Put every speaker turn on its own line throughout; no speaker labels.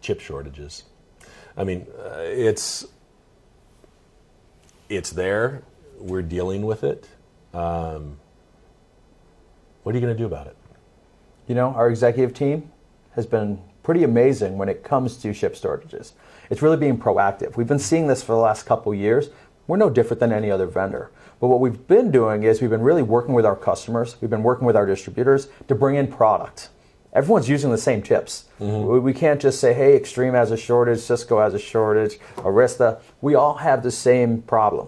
Chip shortages. I mean, it's there. We're dealing with it. What are you going to do about it?
You know, our executive team has been pretty amazing when it comes to chip shortages. It's really being proactive. We've been seeing this for the last couple of years. We're no different than any other vendor. But what we've been doing is we've been really working with our customers. We've been working with our distributors to bring in product. Everyone's using the same chips. We can't just say, hey, Extreme has a shortage, Cisco has a shortage, Arista. We all have the same problem.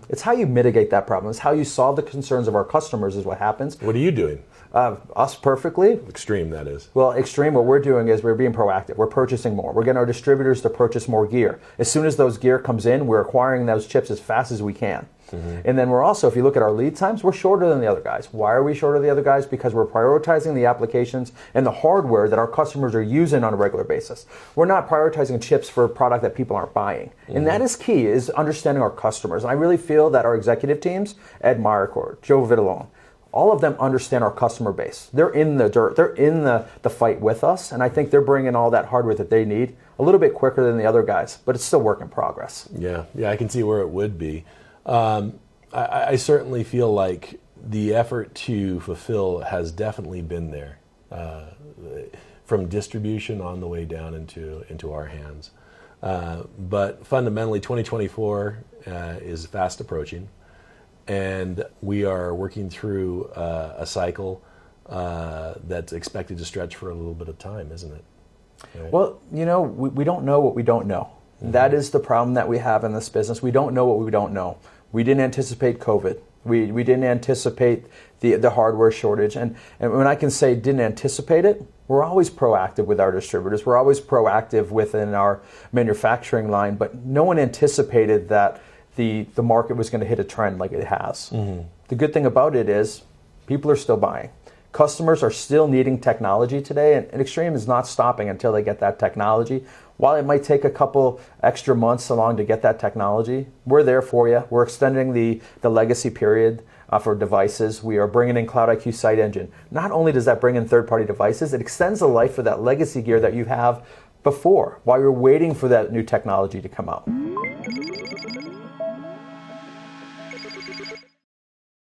It's how you mitigate that problem. It's how you solve the concerns of our customers is what happens.
What are you doing?
Us perfectly.
Extreme, that is.
Well, Extreme, what we're doing is we're being proactive. We're purchasing more. We're getting our distributors to purchase more gear. As soon as those gear comes in, we're acquiring those chips as fast as we can. And then we're also, if you look at our lead times, we're shorter than the other guys. Why are we shorter than the other guys? Because we're prioritizing the applications and the hardware that our customers are using on a regular basis. We're not prioritizing chips for a product that people aren't buying. And that is key, is understanding our customers. And I really feel that our executive teams, Ed Meyercord, Joe Vitalone, all of them understand our customer base. They're in the dirt. They're in the fight with us. And I think they're bringing all that hardware that they need a little bit quicker than the other guys. But it's still work in progress.
Yeah, I can see where it would be. I certainly feel like the effort to fulfill has definitely been there, from distribution on the way down into our hands. But fundamentally, 2024 is fast approaching, and we are working through a cycle that's expected to stretch for a little bit of time, isn't it? Right?
Well, you know, we don't know what we don't know. That is the problem that we have in this business. We don't know what we don't know. We didn't anticipate COVID. We didn't anticipate the hardware shortage. And when I can say didn't anticipate it, we're always proactive with our distributors. We're always proactive within our manufacturing line. But no one anticipated that the market was going to hit a trend like it has. The good thing about it is people are still buying. Customers are still needing technology today, and Extreme is not stopping until they get that technology. While it might take a couple extra months along to get that technology, we're there for you. We're extending the legacy period for devices. We are bringing in Cloud IQ Site Engine. Not only does that bring in third-party devices, it extends the life of that legacy gear that you have before while you're waiting for that new technology to come out.